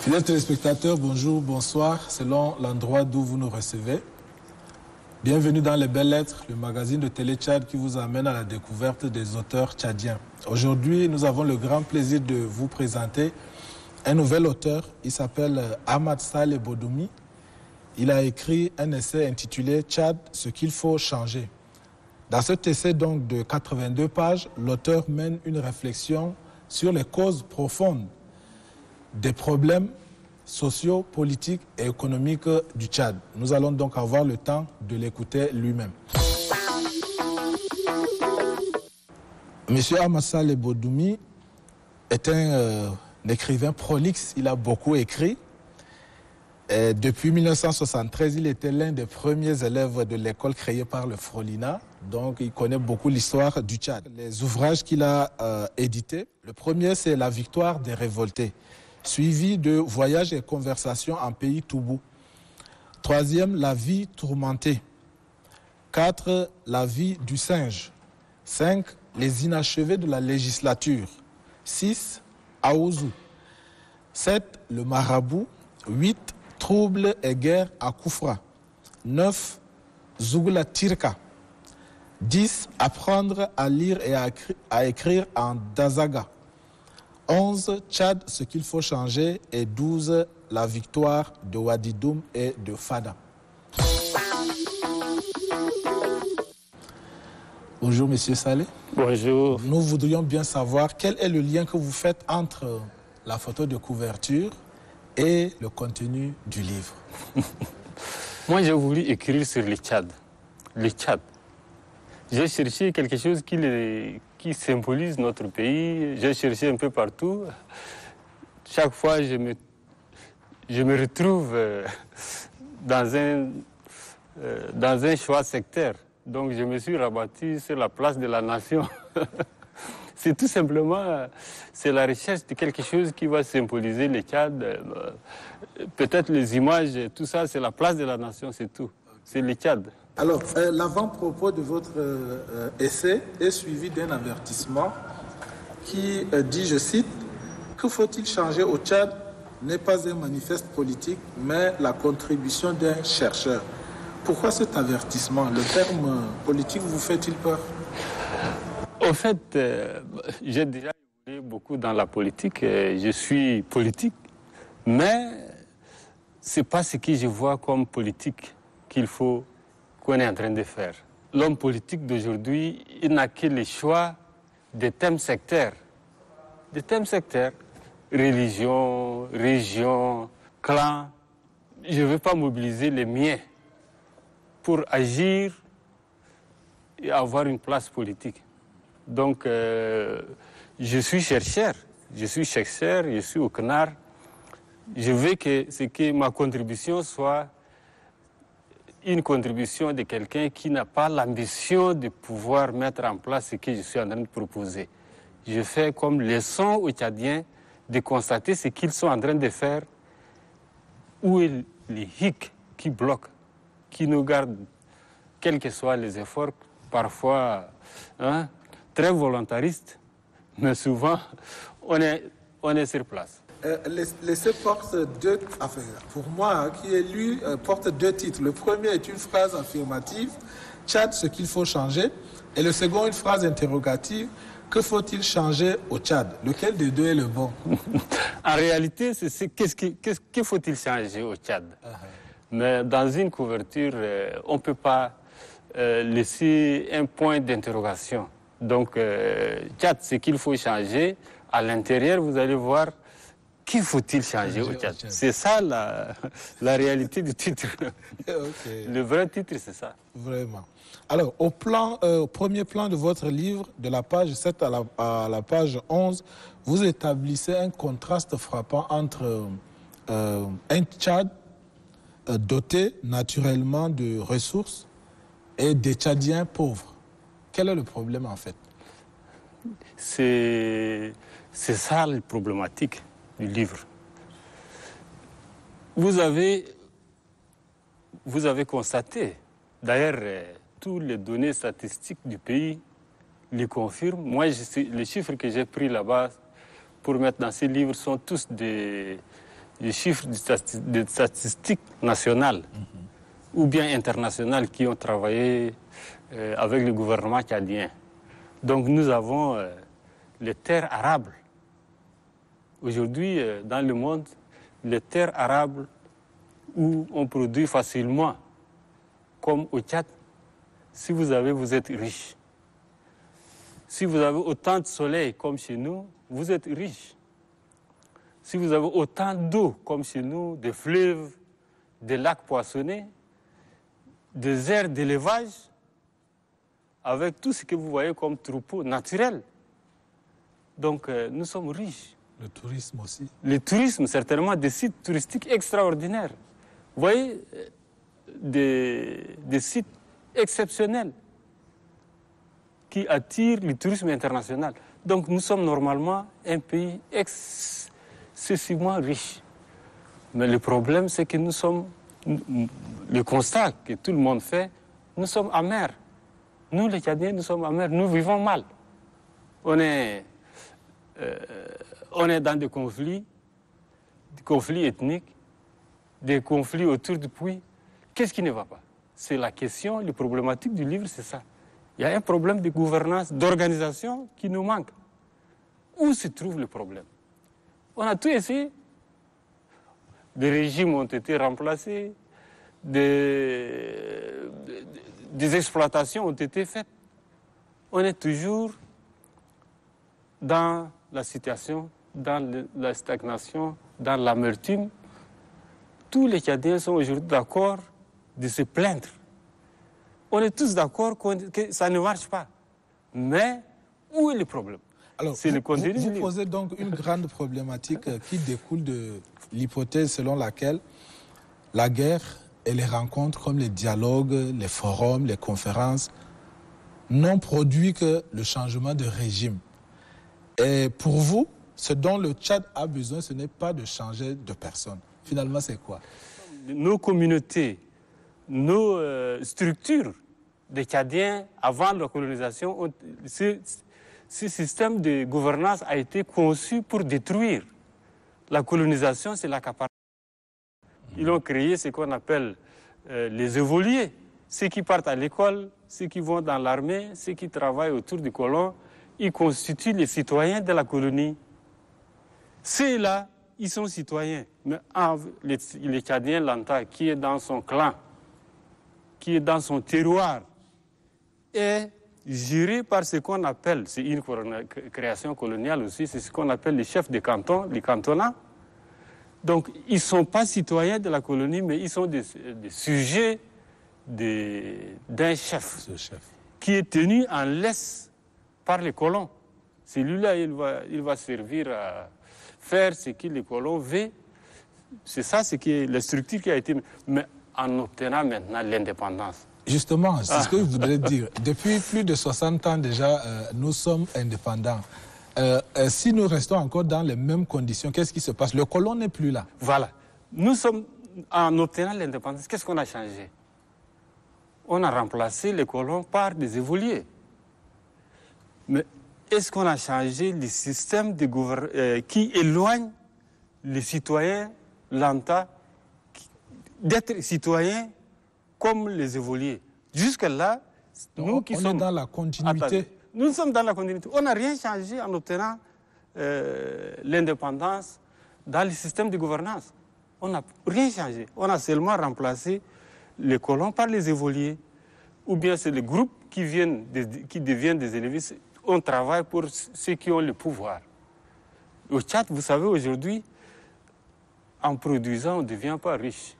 Fidèles téléspectateurs, bonjour, bonsoir, selon l'endroit d'où vous nous recevez. Bienvenue dans Les Belles Lettres, le magazine de Télé Tchad qui vous amène à la découverte des auteurs tchadiens. Aujourd'hui, nous avons le grand plaisir de vous présenter un nouvel auteur. Il s'appelle Ahmad Saleh Bodoumi. Il a écrit un essai intitulé « Tchad, ce qu'il faut changer ». Dans cet essai donc de 82 pages, l'auteur mène une réflexion sur les causes profondes des problèmes sociaux, politiques et économiques du Tchad. Nous allons donc avoir le temps de l'écouter lui-même. Monsieur Ahmad Saleh Bodoumi est un écrivain prolixe. Il a beaucoup écrit. Et depuis 1973, il était l'un des premiers élèves de l'école créée par le Frolina. Donc, il connaît beaucoup l'histoire du Tchad. Les ouvrages qu'il a édités, le premier, c'est La victoire des révoltés, suivi de Voyages et conversations en pays Toubou. Troisième, La vie tourmentée. 4, La vie du singe. 5, Les inachevés de la législature. 6, Aouzou. 7, Le marabout. 8, Troubles et guerre à Koufra. 9, Zougla Tirka. 10, Apprendre à lire et à écrire en Dazaga. 11, Tchad, ce qu'il faut changer. Et 12, La victoire de Wadidoum et de Fada. Bonjour, Monsieur Saleh. Bonjour. Nous voudrions bien savoir quel est le lien que vous faites entre la photo de couverture et le contenu du livre. Moi, j'ai voulu écrire sur le Tchad. Le Tchad. J'ai cherché quelque chose qui symbolise notre pays. J'ai cherché un peu partout. Chaque fois, je me retrouve dans un choix sectaire. Donc, je me suis rabattu sur la place de la nation. C'est tout simplement, c'est la recherche de quelque chose qui va symboliser le Tchad. Peut-être les images, tout ça, c'est la place de la nation, c'est tout. C'est le Tchad. Alors, l'avant-propos de votre essai est suivi d'un avertissement qui dit, je cite, « Que faut-il changer au Tchad n'est pas un manifeste politique, mais la contribution d'un chercheur. » Pourquoi cet avertissement? Le terme politique vous fait-il peur? Au fait, j'ai déjà évolué beaucoup dans la politique. Je suis politique, mais ce n'est pas ce que je vois comme politique qu'on est en train de faire. L'homme politique d'aujourd'hui, il n'a que le choix des thèmes sectaires. Des thèmes sectaires, religion, région, clan. Je ne veux pas mobiliser les miens pour agir et avoir une place politique. Donc, je suis chercheur, je suis au CNAR. Je veux que ma contribution soit une contribution de quelqu'un qui n'a pas l'ambition de pouvoir mettre en place ce que je suis en train de proposer. Je fais comme leçon aux Tchadiens de constater ce qu'ils sont en train de faire, où est les hic qui bloquent, qui nous gardent, quels que soient les efforts, parfois très volontaristes, mais souvent on est sur place. L'essai porte deux, enfin, pour moi, qui est lu, porte deux titres. Le premier est une phrase affirmative, Tchad, ce qu'il faut changer, et le second, une phrase interrogative, que faut-il changer au Tchad? Lequel des deux est le bon? En réalité, que faut-il changer au Tchad? Mais dans une couverture, on ne peut pas laisser un point d'interrogation. Donc, Tchad, ce qu'il faut changer, à l'intérieur, vous allez voir, qu'il faut-il changer au Tchad? C'est ça la réalité du titre. Okay. Le vrai titre, c'est ça. Vraiment. Alors, au premier plan de votre livre, de la page 7 à la page 11, vous établissez un contraste frappant entre un Tchad doté naturellement de ressources et des Tchadiens pauvres. Quel est le problème en fait? C'est ça la problématique du livre. Vous avez constaté, d'ailleurs, toutes les données statistiques du pays le confirment. Moi, les chiffres que j'ai pris là-bas pour mettre dans ces livres sont tous des les chiffres des statistiques nationales ou bien internationales qui ont travaillé avec le gouvernement tchadien. Donc nous avons les terres arables. Aujourd'hui, dans le monde, les terres arables où on produit facilement, comme au Tchad, si vous avez, vous êtes riche. Si vous avez autant de soleil comme chez nous, vous êtes riche. Si vous avez autant d'eau comme chez nous, des fleuves, des lacs poissonnés, des aires d'élevage, avec tout ce que vous voyez comme troupeaux naturels. Donc nous sommes riches. Le tourisme aussi. Le tourisme, certainement, des sites touristiques extraordinaires. Vous voyez, des sites exceptionnels qui attirent le tourisme international. Donc nous sommes normalement un pays excessivement riche. Mais le problème, c'est que nous sommes, le constat que tout le monde fait, nous sommes amers. Nous, les Tchadiens, nous sommes amers, nous vivons mal. On est dans des conflits ethniques, des conflits autour du puits. Qu'est-ce qui ne va pas? C'est la question, les problématiques du livre, c'est ça. Il y a un problème de gouvernance, d'organisation qui nous manque. Où se trouve le problème? On a tout essayé. Des régimes ont été remplacés, des exploitations ont été faites. On est toujours dans la situation, dans la stagnation, dans l'amertume. Tous les Tchadiens sont aujourd'hui d'accord de se plaindre. On est tous d'accord que ça ne marche pas. Mais où est le problème? Alors, vous posez donc une grande problématique qui découle de l'hypothèse selon laquelle la guerre et les rencontres comme les dialogues, les forums, les conférences n'ont produit que le changement de régime. Et pour vous, ce dont le Tchad a besoin, ce n'est pas de changer de personne. Finalement, c'est quoi? Nos communautés, nos structures des Tchadiens avant la colonisation, ce système de gouvernance a été conçu pour détruire. La colonisation, c'est l'accaparement. Ils ont créé ce qu'on appelle les évolués. Ceux qui partent à l'école, ceux qui vont dans l'armée, ceux qui travaillent autour du colon, ils constituent les citoyens de la colonie. Ceux-là, ils sont citoyens. Mais les Tchadiens l'entendent, qui est dans son clan, qui est dans son terroir, est géré par ce qu'on appelle, c'est une création coloniale aussi, c'est ce qu'on appelle les chefs de canton, les cantonats. Donc, ils ne sont pas citoyens de la colonie, mais ils sont des sujets d'un chef, qui est tenu en laisse par les colons. Celui-là, il va servir à faire ce que les colons veulent. C'est ça, c'est la structure qui a été... Mais en obtenant maintenant l'indépendance. Justement, c'est ce que je voudrais dire. Depuis plus de 60 ans déjà, nous sommes indépendants. Si nous restons encore dans les mêmes conditions, qu'est-ce qui se passe? Le colon n'est plus là. Voilà. Nous sommes, en obtenant l'indépendance, qu'est-ce qu'on a changé? On a remplacé les colons par des évolués. Mais est-ce qu'on a changé le système de qui éloigne les citoyens lambda d'être citoyens comme les évolués? Jusque-là, nous qui sommes... On est dans la continuité. Attendez, nous sommes dans la continuité. On n'a rien changé en obtenant l'indépendance dans le système de gouvernance. On n'a rien changé. On a seulement remplacé les colons par les évolués. Ou bien c'est les groupes qui deviennent des élevés. On travaille pour ceux qui ont le pouvoir. Au Tchad, vous savez, aujourd'hui, en produisant, on ne devient pas riche.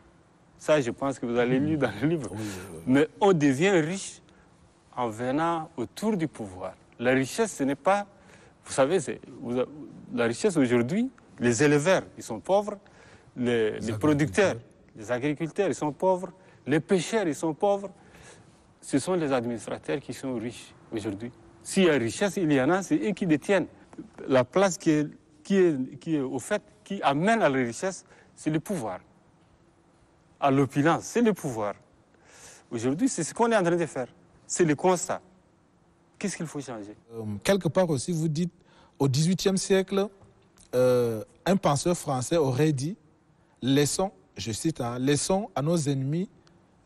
Ça, je pense que vous allez lire dans le livre. Oui. Mais on devient riche en venant autour du pouvoir. La richesse, ce n'est pas... Vous savez, la richesse aujourd'hui, les éleveurs, ils sont pauvres. Les producteurs, les agriculteurs, ils sont pauvres. Les pêcheurs, ils sont pauvres. Ce sont les administrateurs qui sont riches aujourd'hui. S'il y a richesse, il y en a, c'est eux qui détiennent. La place qui est au fait, qui amène à la richesse, c'est le pouvoir. À l'opulence, c'est le pouvoir. Aujourd'hui, c'est ce qu'on est en train de faire. C'est le constat. Qu'est-ce qu'il faut changer? Quelque part aussi, vous dites, au XVIIIe siècle, un penseur français aurait dit laissons, je cite, laissons à nos ennemis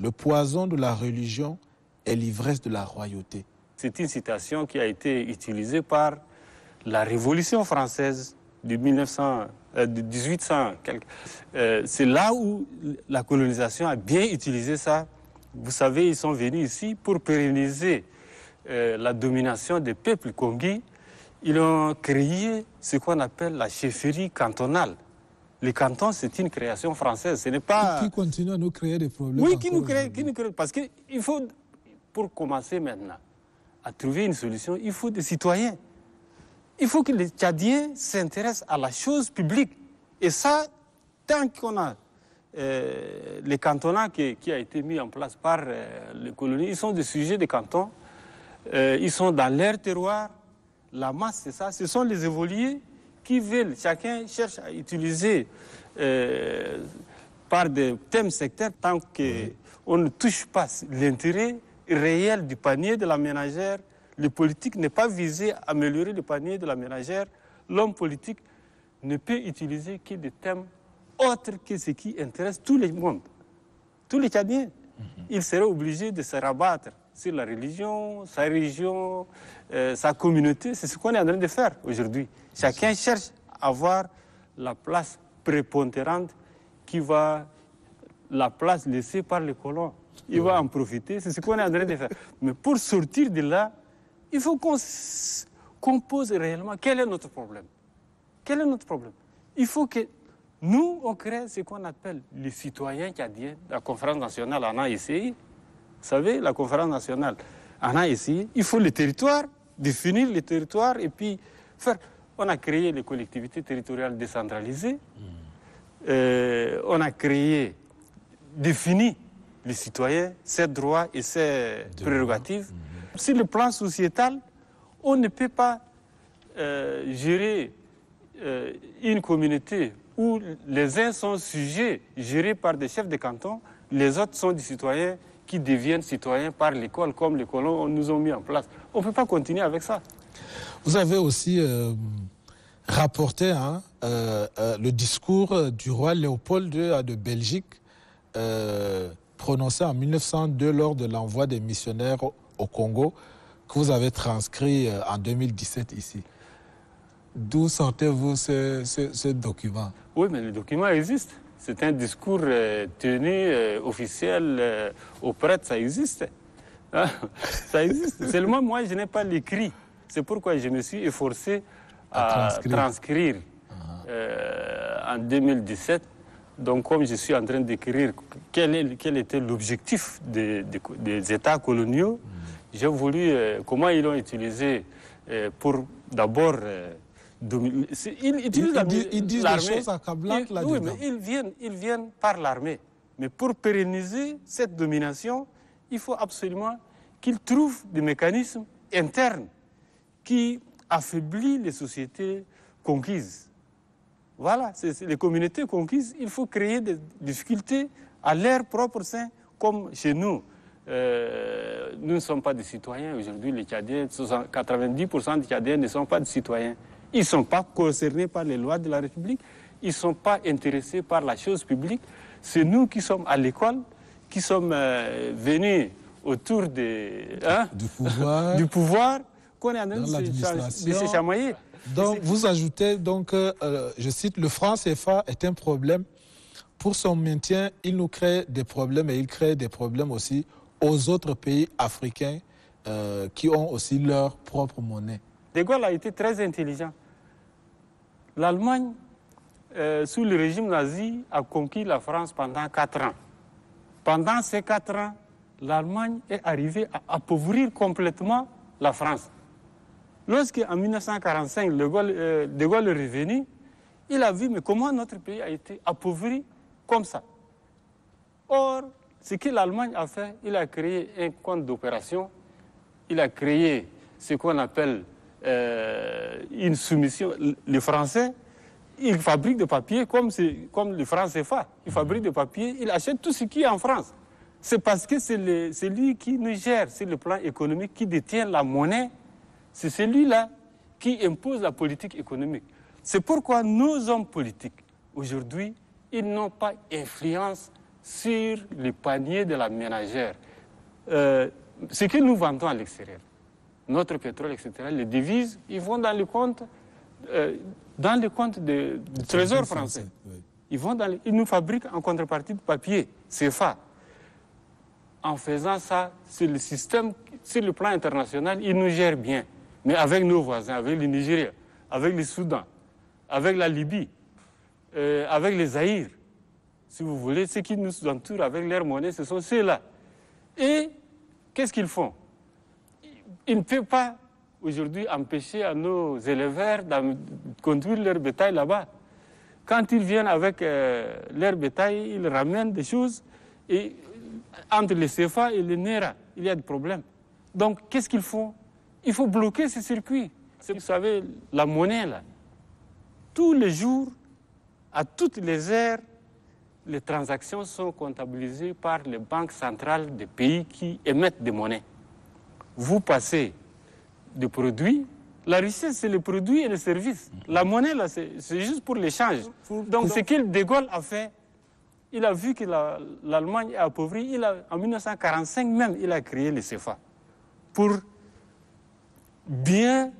le poison de la religion et l'ivresse de la royauté. C'est une citation qui a été utilisée par la Révolution française de 1800. C'est là où la colonisation a bien utilisé ça. Vous savez, ils sont venus ici pour pérenniser la domination des peuples congis. Ils ont créé ce qu'on appelle la chefferie cantonale. Les cantons, c'est une création française. Ce n'est pas... Qui continue à nous créer des problèmes. Oui, qui nous crée. Parce qu'il faut, pour commencer maintenant à trouver une solution, il faut des citoyens. Il faut que les Tchadiens s'intéressent à la chose publique. Et ça, tant qu'on a les cantonats qui a été mis en place par les colonies, ils sont des sujets des cantons. Ils sont dans leur terroir. La masse, c'est ça. Ce sont les évolués qui veulent. Chacun cherche à utiliser par des thèmes sectaires tant qu'on ne touche pas l'intérêt réel du panier de la ménagère. Le politique n'est pas visé à améliorer le panier de la ménagère. L'homme politique ne peut utiliser que des thèmes autres que ce qui intéresse tout le monde, tous les Tchadiens. Il serait obligé de se rabattre sur la religion, sa région, sa communauté. C'est ce qu'on est en train de faire aujourd'hui. Chacun cherche à avoir la place prépondérante qui va la place laissée par les colons. Il va en profiter. C'est ce qu'on est en train de faire. Mais pour sortir de là, il faut qu'on pose réellement quel est notre problème. Quel est notre problème? Il faut que nous, on crée ce qu'on appelle les citoyens tchadiens. La conférence nationale en a essayé. Vous savez, la conférence nationale en a essayé. Il faut les territoires, définir les territoires et puis faire... On a créé les collectivités territoriales décentralisées. On a créé, défini les citoyens, ses droits et ses prérogatives. Sur le plan sociétal, on ne peut pas gérer une communauté où les uns sont sujets gérés par des chefs de canton, les autres sont des citoyens qui deviennent citoyens par l'école, comme les colons nous ont mis en place. On ne peut pas continuer avec ça. Vous avez aussi rapporté le discours du roi Léopold II de Belgique, prononcé en 1902 lors de l'envoi des missionnaires au Congo, que vous avez transcrit en 2017 ici. D'où sortez-vous ce document? Oui, mais le document existe. C'est un discours tenu officiel aux prêtres, ça existe. Hein? Ça existe. Seulement, moi, je n'ai pas l'écrit. C'est pourquoi je me suis efforcé à transcrire en 2017. Donc, comme je suis en train d'écrire quel était l'objectif des États coloniaux, j'ai voulu comment ils l'ont utilisé pour d'abord... Ils disent des choses accablantes là-dedans. Oui, mais ils viennent par l'armée. Mais pour pérenniser cette domination, il faut absolument qu'ils trouvent des mécanismes internes qui affaiblissent les sociétés conquises. Voilà, les communautés conquises, il faut créer des difficultés à leur propre sein, comme chez nous. Nous ne sommes pas des citoyens aujourd'hui, les Tchadiens, 90% des Tchadiens ne sont pas des citoyens. Ils ne sont pas concernés par les lois de la République, ils ne sont pas intéressés par la chose publique. C'est nous qui sommes à l'école, qui sommes venus autour du pouvoir, qu'on est en train de se chamailler. Donc, vous ajoutez, je cite, le franc CFA est un problème. Pour son maintien, il nous crée des problèmes et il crée des problèmes aussi aux autres pays africains qui ont aussi leur propre monnaie. De Gaulle a été très intelligent. L'Allemagne, sous le régime nazi, a conquis la France pendant 4 ans. Pendant ces 4 ans, l'Allemagne est arrivée à appauvrir complètement la France. Lorsqu'en 1945, De Gaulle est revenu, il a vu mais comment notre pays a été appauvri comme ça. Or, ce que l'Allemagne a fait, il a créé un compte d'opération, il a créé ce qu'on appelle une soumission. Les Français, ils fabriquent des papiers comme le franc CFA. Ils fabriquent des papiers, ils achètent tout ce qui est en France. C'est parce que c'est lui qui nous gère sur le plan économique, qui détient la monnaie. C'est celui-là qui impose la politique économique. C'est pourquoi nos hommes politiques, aujourd'hui, ils n'ont pas influence sur le panier de la ménagère. Ce que nous vendons à l'extérieur, notre pétrole, etc., les devises, ils vont dans le compte du Trésor français. Oui. Ils nous fabriquent en contrepartie de papier, CFA. En faisant ça, c'est le système, sur le plan international, ils nous gèrent bien. Mais avec nos voisins, avec le Nigeria, avec le Soudan, avec la Libye, avec les Zaïre, si vous voulez, ceux qui nous entourent avec leur monnaie, ce sont ceux-là. Et qu'est-ce qu'ils font? Ils ne peuvent pas aujourd'hui empêcher à nos éleveurs de conduire leur bétail là-bas. Quand ils viennent avec leur bétail, ils ramènent des choses et entre les CFA et les NERA, il y a des problèmes. Donc, qu'est-ce qu'ils font? Il faut bloquer ces circuits. Vous savez, la monnaie, là, tous les jours, à toutes les heures, les transactions sont comptabilisées par les banques centrales des pays qui émettent des monnaies. Vous passez des produits, la richesse, c'est les produits et les services. La monnaie, là, c'est juste pour l'échange. Donc, ce que De Gaulle a fait, il a vu que l'Allemagne est appauvrie. En 1945 même, il a créé le CFA pour bien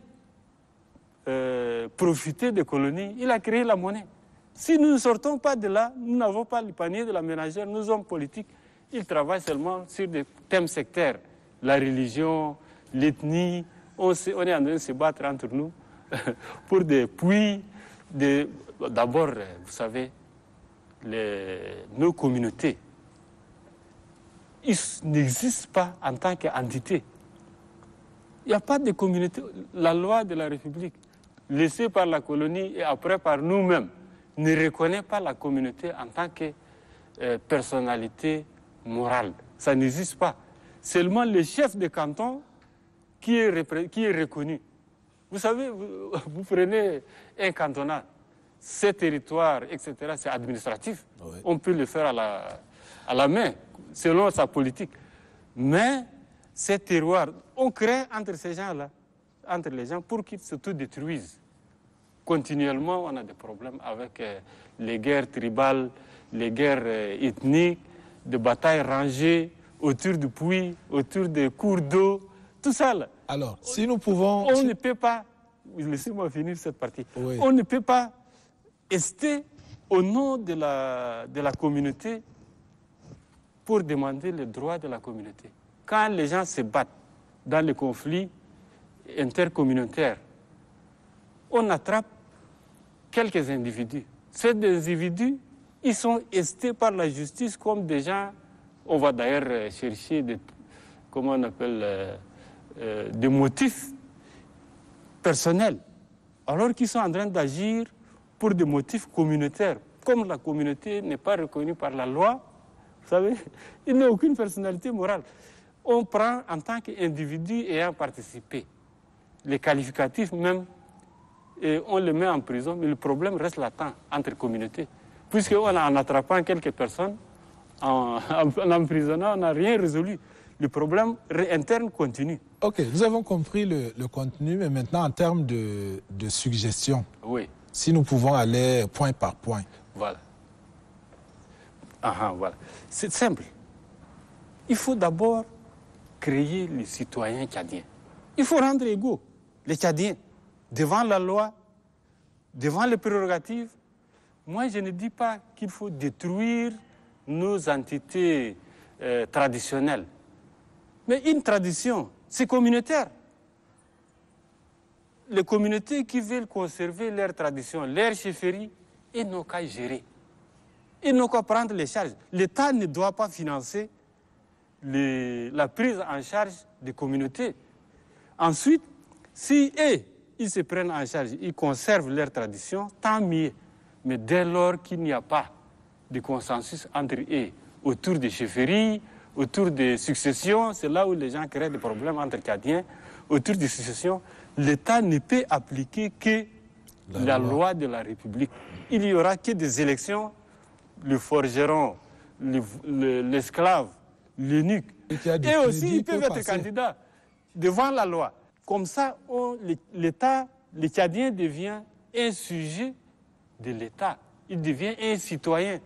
profiter des colonies. Il a créé la monnaie. Si nous ne sortons pas de là, nous n'avons pas le panier de la ménagère, nous hommes politiques, ils travaillent seulement sur des thèmes sectaires. La religion, l'ethnie, on est en train de se battre entre nous pour des puits. D'abord, vous savez, nos communautés, ils n'existent pas en tant qu'entité. Il n'y a pas de communauté. La loi de la République, laissée par la colonie et après par nous-mêmes, ne reconnaît pas la communauté en tant que personnalité morale. Ça n'existe pas. Seulement le chef de canton qui est reconnu. Vous savez, vous prenez un cantonat, ces territoires, etc., c'est administratif. Oui. On peut le faire à la main, selon sa politique. Mais ces terroirs, on crée entre ces gens-là, entre les gens, pour qu'ils se tout détruisent. Continuellement, on a des problèmes avec les guerres tribales, les guerres ethniques, des batailles rangées autour du puits, autour des cours d'eau, tout ça. Là. Alors, si nous pouvons... On ne peut pas... Laissez-moi finir cette partie. Oui. On ne peut pas rester au nom de la communauté pour demander les droits de la communauté. Quand les gens se battent dans les conflits intercommunautaires, on attrape quelques individus. Ces individus, ils sont estés par la justice comme des gens, on va d'ailleurs chercher des motifs personnels, alors qu'ils sont en train d'agir pour des motifs communautaires. Comme la communauté n'est pas reconnue par la loi, vous savez, il n'y a aucune personnalité morale. On prend en tant qu'individu ayant participé. Les qualificatifs même, et on les met en prison, mais le problème reste latent entre communautés. Puisqu'en attrapant quelques personnes, en emprisonnant, on n'a rien résolu. Le problème interne continue. Ok, nous avons compris le contenu, mais maintenant en termes de suggestions, oui. Si nous pouvons aller point par point. Voilà. Voilà. C'est simple. Il faut d'abord créer les citoyens tchadiens. Il faut rendre égaux les Tchadiens devant la loi, devant les prérogatives. Moi, je ne dis pas qu'il faut détruire nos entités traditionnelles. Mais une tradition, c'est communautaire. Les communautés qui veulent conserver leur tradition, leur chefferie, ils n'ont qu'à gérer. Ils n'ont qu'à prendre les charges. L'État ne doit pas financer la prise en charge des communautés. Ensuite, si ils se prennent en charge, ils conservent leur tradition, tant mieux. Mais dès lors qu'il n'y a pas de consensus entre eux autour des chefferies, autour des successions, c'est là où les gens créent des problèmes entre Tchadiens, autour des successions, l'État ne peut appliquer que la loi de la République. Il n'y aura que des élections, le forgeron, l'esclave, l'eunuque. Et aussi, ils peuvent être candidats devant la loi. Comme ça, l'État, le Tchadien devient un sujet de l'État. il devient un citoyen.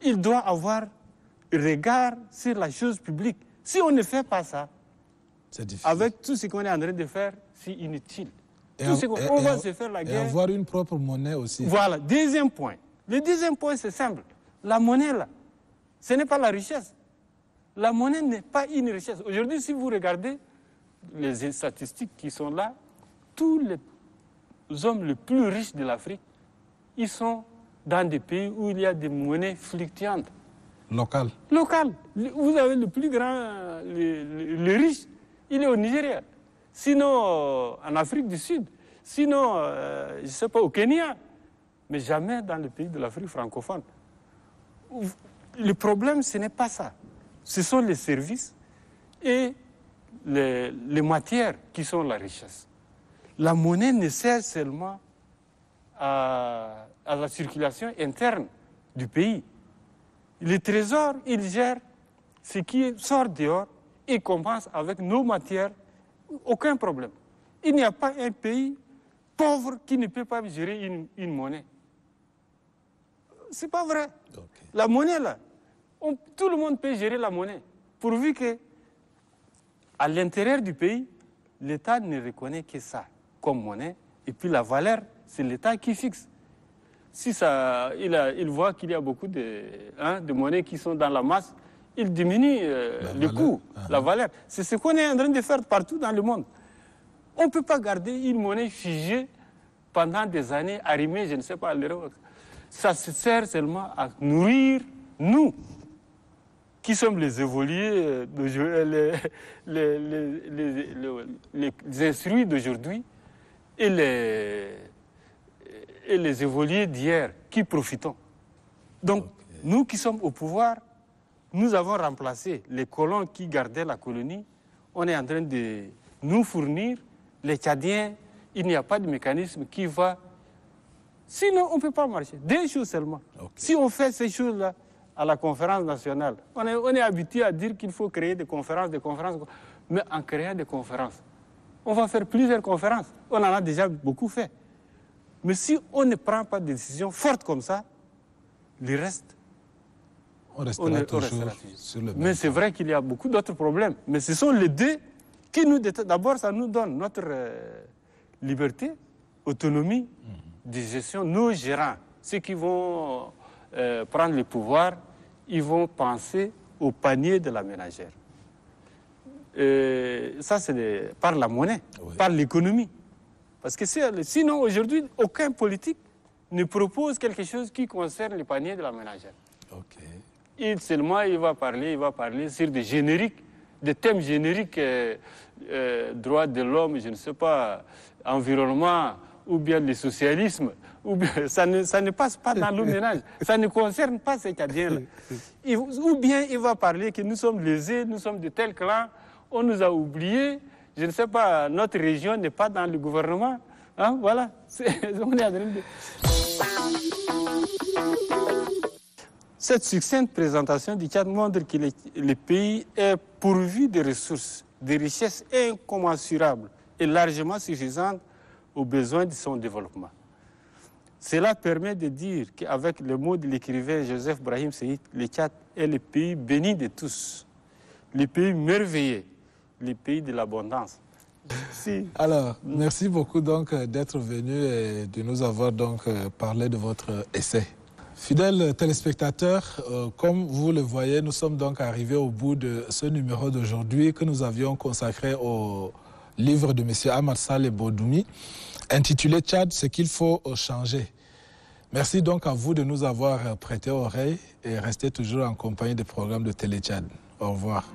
Il doit avoir regard sur la chose publique. Si on ne fait pas ça, avec tout ce qu'on est en train de faire, c'est inutile. On va se faire la guerre. Et avoir une propre monnaie aussi. Voilà, deuxième point. Le deuxième point, c'est simple. La monnaie, là, ce n'est pas la richesse. La monnaie n'est pas une richesse. Aujourd'hui, si vous regardez les statistiques qui sont là, tous les hommes les plus riches de l'Afrique, ils sont dans des pays où il y a des monnaies fluctuantes. Local. Vous avez le plus grand, le riche, il est au Nigeria. Sinon, en Afrique du Sud. Sinon, je ne sais pas, au Kenya. Mais jamais dans le pays de l'Afrique francophone. Le problème, ce n'est pas ça. Ce sont les services et les matières qui sont la richesse. La monnaie ne sert seulement à la circulation interne du pays. Le trésor, il gère ce qui sort dehors et compense avec nos matières, aucun problème. Il n'y a pas un pays pauvre qui ne peut pas gérer une monnaie. C'est pas vrai. Okay. La monnaie, là, tout le monde peut gérer la monnaie, pourvu que, à l'intérieur du pays, l'État ne reconnaît que ça comme monnaie, et puis la valeur, c'est l'État qui fixe. Si il voit qu'il y a beaucoup de monnaies qui sont dans la masse, il diminue le coût, la valeur. C'est ce qu'on est en train de faire partout dans le monde. On ne peut pas garder une monnaie figée pendant des années, arrimée, je ne sais pas, à l'euro. Ça se sert seulement à nourrir nous, qui sommes les évolués, les instruits d'aujourd'hui et les évolués d'hier qui profitons. Donc, nous qui sommes au pouvoir, nous avons remplacé les colons qui gardaient la colonie. On est en train de nous fournir, les Tchadiens, il n'y a pas de mécanisme qui va... Sinon, on ne peut pas marcher. Deux choses seulement. Si on fait ces choses-là à la conférence nationale, on est habitué à dire qu'il faut créer des conférences, mais en créant des conférences, on va faire plusieurs conférences. On en a déjà beaucoup fait. Mais si on ne prend pas de décisions fortes comme ça, le reste, on restera toujours sur le même. Mais c'est vrai qu'il y a beaucoup d'autres problèmes. Mais ce sont les deux qui nous... D'abord, ça nous donne notre liberté, autonomie de gestion. Nos gérants, ceux qui vont prendre le pouvoir, ils vont penser au panier de la ménagère. Ça, c'est par la monnaie, par l'économie. Parce que sinon, aujourd'hui, aucun politique ne propose quelque chose qui concerne le panier de la ménagère. Il va parler sur des génériques, des thèmes génériques, droits de l'homme, je ne sais pas, environnement, ou bien le socialisme, ou bien, ça ne passe pas dans le ménage. Ça ne concerne pas ces Tchadiens-là. Ou bien il va parler que nous sommes lésés, nous sommes de tel clan, on nous a oubliés, je ne sais pas, notre région n'est pas dans le gouvernement. Hein, voilà, on est en train de... Cette succincte présentation du Tchad montre que le pays est pourvu de ressources, de richesses incommensurables et largement suffisantes aux besoins de son développement. Cela permet de dire qu'avec le mot de l'écrivain Joseph Brahim Seïd, le Tchad est le pays béni de tous, le pays merveilleux, le pays de l'abondance. Alors, merci beaucoup donc d'être venu et de nous avoir donc parlé de votre essai. Fidèles téléspectateurs, comme vous le voyez, nous sommes donc arrivés au bout de ce numéro d'aujourd'hui que nous avions consacré au livre de M. Ahmad Saleh Bodoumi, intitulé « Tchad, ce qu'il faut changer ». Merci donc à vous de nous avoir prêté oreille et restez toujours en compagnie des programmes de Télé Tchad. Au revoir.